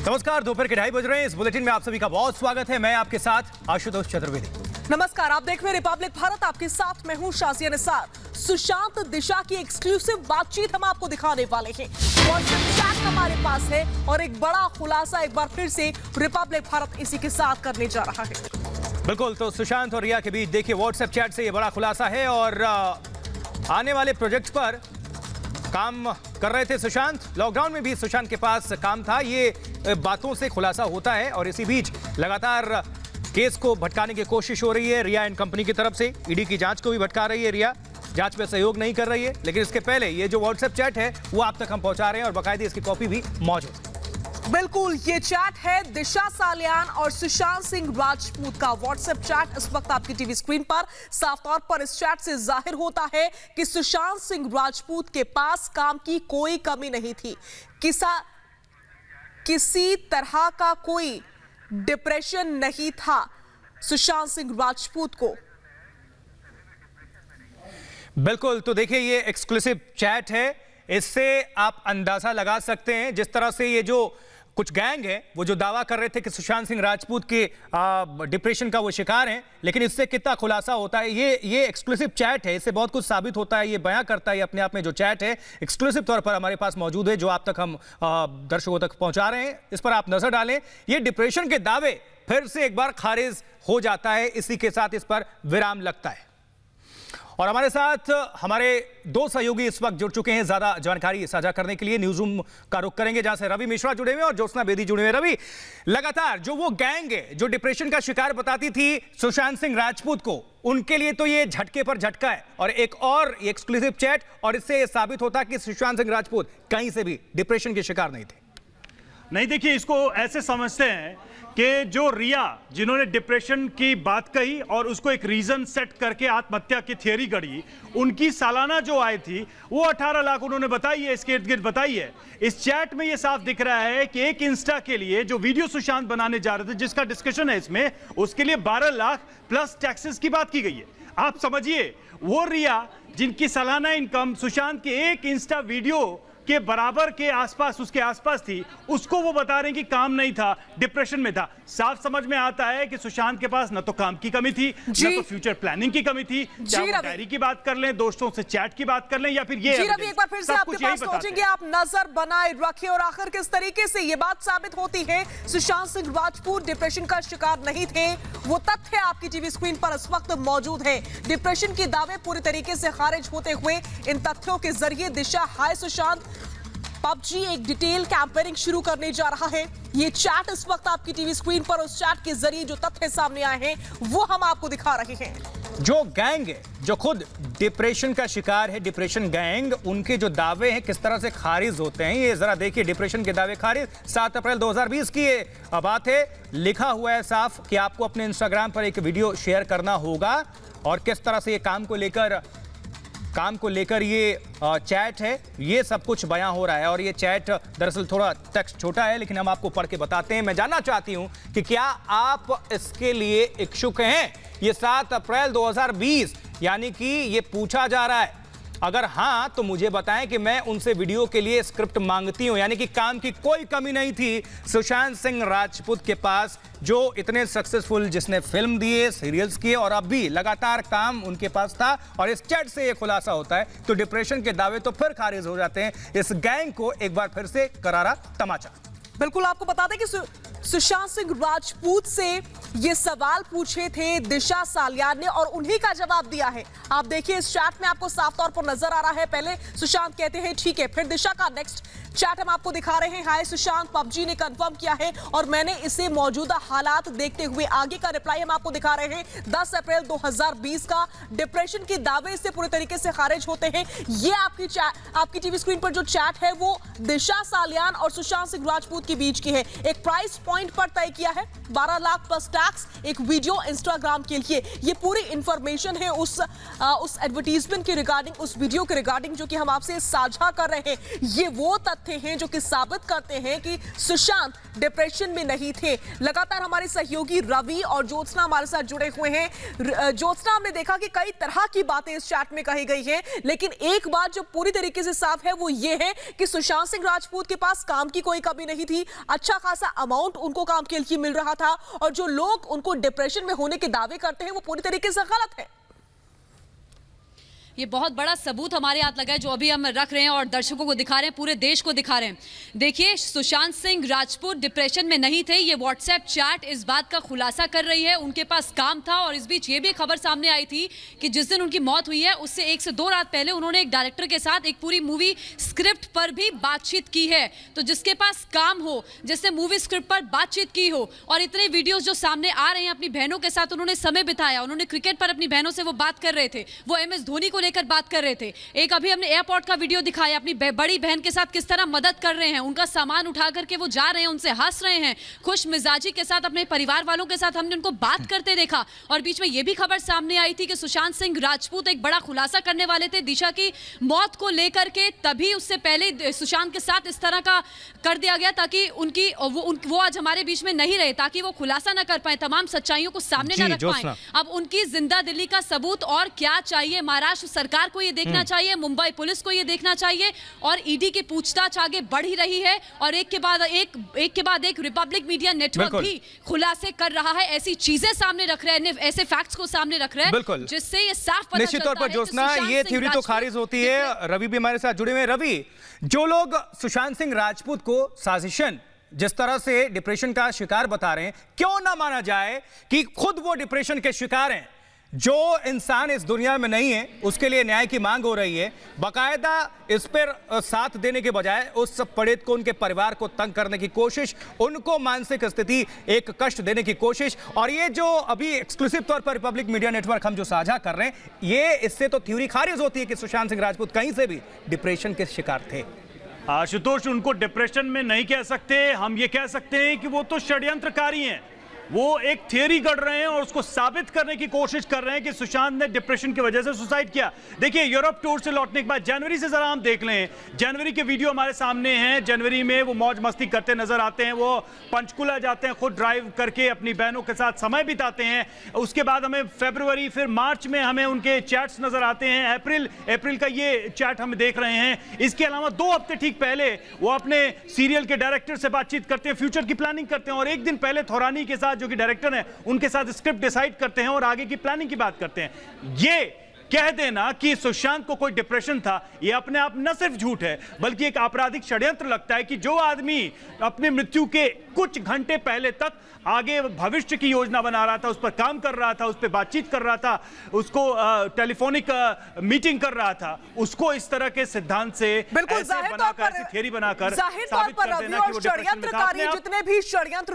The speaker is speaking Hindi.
नमस्कार, दोपहर के 2:30 बज रहे हैं। इस बुलेटिन में आप सभी का बहुत स्वागत है। मैं आपके साथ आशुतोष चतुर्वेदी। नमस्कार, आप देख रहे हैं रिपब्लिक भारत। आपके साथ मैं हूं शाजिया निसार। सुशांत दिशा की एक्सक्लूसिव बातचीत हम आपको दिखाने वाले हैं। व्हाट्सएप चैट हमारे पास है और एक बड़ा खुलासा एक बार फिर से रिपब्लिक भारत इसी के साथ करने जा रहा है। बिल्कुल, तो सुशांत और रिया के बीच देखिए व्हाट्सएप चैट से ये बड़ा खुलासा है और आने वाले प्रोजेक्ट पर काम कर रहे थे सुशांत। लॉकडाउन में भी सुशांत के पास काम था, ये बातों से खुलासा होता है। और इसी बीच लगातार केस को भटकाने की कोशिश हो रही है रिया एंड कंपनी की तरफ से। ईडी की जांच को भी भटका रही है रिया, जांच में सहयोग नहीं कर रही है। लेकिन इसके पहले ये जो व्हाट्सएप चैट है वो आप तक हम पहुंचा रहे हैं और बाकायदे इसकी कॉपी भी मौजूद है। बिल्कुल, ये चैट है दिशा सालियान और सुशांत सिंह राजपूत का व्हाट्सएप चैट। इस वक्त आपकी टीवी स्क्रीन पर साफ तौर पर इस चैट से जाहिर होता है कि सुशांत सिंह राजपूत के पास काम की कोई कमी नहीं थी। किसी तरह का कोई डिप्रेशन नहीं था सुशांत सिंह राजपूत को। बिल्कुल, तो देखिए ये एक्सक्लूसिव चैट है, इससे आप अंदाजा लगा सकते हैं जिस तरह से ये जो कुछ गैंग है वो जो दावा कर रहे थे कि सुशांत सिंह राजपूत के डिप्रेशन का वो शिकार हैं, लेकिन इससे कितना खुलासा होता है। ये एक्सक्लूसिव चैट है, इससे बहुत कुछ साबित होता है। ये बयां करता है अपने आप में जो चैट है एक्सक्लूसिव तौर पर हमारे पास मौजूद है, जो आप तक हम दर्शकों तक पहुंचा रहे हैं। इस पर आप नजर डालें। ये डिप्रेशन के दावे फिर से एक बार खारिज हो जाता है, इसी के साथ इस पर विराम लगता है। और हमारे साथ हमारे दो सहयोगी इस वक्त जुड़ चुके हैं ज्यादा जानकारी साझा करने के लिए। न्यूज रूम का रुख करेंगे जहां से रवि मिश्रा जुड़े हुए और ज्योत्सना बेदी जुड़े हुए। रवि, लगातार जो वो गैंग है जो डिप्रेशन का शिकार बताती थी सुशांत सिंह राजपूत को, उनके लिए तो ये झटके पर झटका है। और एक और एक्सक्लूसिव चैट, और इससे ये साबित होता है कि सुशांत सिंह राजपूत कहीं से भी डिप्रेशन के शिकार नहीं थे। नहीं, देखिए इसको ऐसे समझते हैं कि जो रिया जिन्होंने डिप्रेशन की बात कही और उसको एक रीजन सेट करके आत्महत्या की थियरी गढ़ी, उनकी सालाना जो आय थी वो 18 लाख उन्होंने बताई है, इसके इर्द गिर्द बताई है। इस चैट में ये साफ दिख रहा है कि एक इंस्टा के लिए जो वीडियो सुशांत बनाने जा रहे थे, जिसका डिस्कशन है इसमें, उसके लिए 12 लाख प्लस टैक्सेस की बात की गई है। आप समझिए वो रिया जिनकी सालाना इनकम सुशांत के एक इंस्टा वीडियो के बराबर के आसपास, उसके आसपास थी, उसको वो बता रहे हैं कि काम नहीं था, डिप्रेशन में था। साफ समझ में आता है कि सुशांत के पास न तो काम की कमी थी, न तो फ्यूचर प्लानिंग की कमी थी। चाहे वो डायरी की बात कर लें, दोस्तों से चैट की बात कर लें, या फिर ये रवि एक बार फिर से आपके पास पहुंचेंगे। आप नजर बनाए रखें और आखिर किस तरीके से ये बात साबित होती है सुशांत सिंह राजपूत डिप्रेशन का शिकार नहीं थे, वो तथ्य आपकी टीवी स्क्रीन पर इस वक्त मौजूद है। डिप्रेशन के दावे पूरी तरीके से खारिज होते हुए इन तथ्यों के जरिए दिशा हाय सुशांत पबजी एक डिटेल कैंपेनिंग शुरू करने जा रहा है। ये चैट इस वक्त आपकी टीवी स्क्रीन पर, उस चैट के जरिए जो तथ्य सामने आए हैं वो हम आपको दिखा रहे हैं। जो गैंग है जो खुद डिप्रेशन का शिकार है, डिप्रेशन गैंग, उनके जो दावे हैं किस तरह से खारिज होते हैं, ये जरा देखिए। डिप्रेशन के दावे खारिज। 7 अप्रैल 2020 की ये बात है। लिखा हुआ है साफ कि आपको अपने इंस्टाग्राम पर एक वीडियो शेयर करना होगा। और किस तरह से ये काम को लेकर ये चैट है, ये सब कुछ बयां हो रहा है। और ये चैट दरअसल थोड़ा टेक्स्ट छोटा है, लेकिन हम आपको पढ़ के बताते हैं। मैं जानना चाहती हूं कि क्या आप इसके लिए इच्छुक हैं। ये 7 अप्रैल 2020 यानी कि ये पूछा जा रहा है। अगर हां तो मुझे बताएं कि मैं उनसे वीडियो के लिए स्क्रिप्ट मांगती हूं। यानी कि काम की कोई कमी नहीं थी सुशांत सिंह राजपूत के पास, जो इतने सक्सेसफुल, जिसने फिल्म दिए, सीरियल्स किए, और अब भी लगातार काम उनके पास था। और इस चैट से ये खुलासा होता है तो डिप्रेशन के दावे तो फिर खारिज हो जाते हैं। इस गैंग को एक बार फिर से करारा तमाचा। बिल्कुल, आपको बता दें कि सुशांत सिंह राजपूत से ये सवाल पूछे थे दिशा सालियान ने और उन्हीं का जवाब दिया है। आप देखिए इस चैट में आपको साफ तौर पर नजर आ रहा है। पहले सुशांत कहते हैं ठीक है, फिर दिशा का नेक्स्ट चैट हम आपको दिखा रहे हैं। हाय सुशांत, पबजी ने कंफर्म किया है और मैंने इसे मौजूदा हालात देखते हुए, आगे का रिप्लाई हम आपको दिखा रहे हैं 10 अप्रैल 2020 का। डिप्रेशन के दावे से पूरी तरीके से खारिज होते हैं। ये आपकी टीवी स्क्रीन पर जो चैट है वो दिशा सालियान और सुशांत सिंह राजपूत के बीच की है। एक प्राइस पॉइंट पर तय किया है 12 लाख प्लस टैक्स, एक वीडियो इंस्टाग्राम के लिए। ये पूरी इंफॉर्मेशन है उस एडवर्टीजमेंट के रिगार्डिंग, उस वीडियो के रिगार्डिंग जो कि हम आपसे साझा कर रहे हैं। ये वो तथ्य हैं जो कि साबित करते हैं कि सुशांत डिप्रेशन में नहीं थे। लगातार हमारे सहयोगी रवि और ज्योत्सना हमारे साथ जुड़े हुए हैं। ज्योत्सना, हमने देखा कि कई तरह की बातें इस चैट में कही गई हैं, लेकिन एक बात जो पूरी तरीके से साफ है वो ये है कि सुशांत सिंह राजपूत के पास काम की कोई कमी नहीं थी। अच्छा खासा अमाउंट उनको काम के लिए मिल रहा था, और जो लोग उनको डिप्रेशन में होने के दावे करते हैं वो पूरी तरीके से गलत है। ये बहुत बड़ा सबूत हमारे हाथ लगा है जो अभी हम रख रहे हैं और दर्शकों को दिखा रहे हैं, पूरे देश को दिखा रहे हैं। देखिए, सुशांत सिंह राजपूत डिप्रेशन में नहीं थे, ये व्हाट्सएप चैट इस बात का खुलासा कर रही है। उनके पास काम था, और इस बीच ये भी खबर सामने आई थी कि जिस दिन उनकी मौत हुई है उससे 1 से 2 रात पहले उन्होंने एक डायरेक्टर के साथ एक पूरी मूवी स्क्रिप्ट पर भी बातचीत की है। तो जिसके पास काम हो, जिसने मूवी स्क्रिप्ट पर बातचीत की हो, और इतने वीडियोज जो सामने आ रहे हैं, अपनी बहनों के साथ उन्होंने समय बिताया, उन्होंने क्रिकेट पर अपनी बहनों से वो बात कर रहे थे, वो MS धोनी को लेकर बात कर रहे थे। एक अभी हमने एयरपोर्ट का वीडियो दिखाया, अपनी बड़ी बहन के साथ किस तरह मदद कर रहे हैं, उनका सामान उठा करके वो जा रहे हैं, उनसे हंस रहे हैं, खुश मिजाजी के साथ अपने परिवार वालों के साथ हमने उनको बात करते देखा। और बीच में ये भी खबर सामने आई थी कि सुशांत सिंह राजपूत एक बड़ा खुलासा करने वाले थे दिशा की मौत को लेकर के, तभी उससे पहले सुशांत के साथ इस तरह का कर दिया गया ताकि वो आज हमारे बीच में नहीं रहे, ताकि वो खुलासा ना कर पाए, तमाम सच्चाइयों को सामने ना रख पाए। अब उनकी जिंदा दिली का सबूत और क्या चाहिए? महाराष्ट्र सरकार को ये देखना चाहिए, मुंबई पुलिस को ये देखना चाहिए, और ईडी की पूछताछ आगे बढ़ ही रही है, और एक के बाद एक रिपब्लिक मीडिया नेटवर्क भी खुलासे कर रहा है, ऐसी चीजें सामने रख रहे हैं, ऐसे फैक्ट्स को सामने रख रहे हैं जिससे ये साफ पता निश्चित तौर पर ज्योत्सना, ये थ्योरी तो खारिज होती है। रवि भी हमारे साथ जुड़े हुए हैं। रवि, जो लोग सुशांत सिंह राजपूत को साजिशन जिस तरह से डिप्रेशन का शिकार बता रहे हैं, क्यों ना माना जाए कि खुद वो डिप्रेशन के शिकार हैं? जो इंसान इस दुनिया में नहीं है उसके लिए न्याय की मांग हो रही है। बाकायदा इस पर साथ देने के बजाय उस पीड़ित को, उनके परिवार को तंग करने की कोशिश, उनको मानसिक स्थिति एक कष्ट देने की कोशिश, और ये जो अभी एक्सक्लूसिव तौर पर रिपब्लिक मीडिया नेटवर्क हम जो साझा कर रहे हैं, ये इससे तो थ्योरी खारिज होती है कि सुशांत सिंह राजपूत कहीं से भी डिप्रेशन के शिकार थे। आशुतोष, उनको डिप्रेशन में नहीं कह सकते, हम ये कह सकते हैं कि वो तो षड्यंत्रकारी हैं। वो एक थियरी गढ़ रहे हैं और उसको साबित करने की कोशिश कर रहे हैं कि सुशांत ने डिप्रेशन की वजह से सुसाइड किया। देखिए, यूरोप टूर से लौटने के बाद जनवरी से जरा हम देख लें, जनवरी के वीडियो हमारे सामने हैं। जनवरी में वो मौज मस्ती करते नजर आते हैं, वो पंचकुला जाते हैं, खुद ड्राइव करके अपनी बहनों के साथ समय बिताते हैं। उसके बाद हमें फरवरी, फिर मार्च में हमें उनके चैट्स नजर आते हैं। अप्रैल का ये चैट हम देख रहे हैं। इसके अलावा 2 हफ्ते ठीक पहले वो अपने सीरियल के डायरेक्टर से बातचीत करते हैं, फ्यूचर की प्लानिंग करते हैं, और एक दिन पहले थौरानी के साथ जो कि डायरेक्टर हैं उनके साथ स्क्रिप्ट डिसाइड करते हैं और आगे की प्लानिंग की बात करते हैं। ये कह देना कि सुशांत को कोई डिप्रेशन था, यह अपने आप न सिर्फ झूठ है बल्कि एक आपराधिक षड्यंत्र लगता है कि जो आदमी अपनी मृत्यु के कुछ घंटे पहले तक आगे भविष्य की योजना बना रहा था, उस पर काम कर रहा था, उस पर बातचीत कर रहा था, उसको टेलीफोनिक मीटिंग कर रहा था, उसको इस तरह के सिद्धांत से बिल्कुल जाहिर तौर पर थियरी बनाकर जाहिर तौर पर रवि और षड्यंत्रकारी जितने भी षड्यंत्र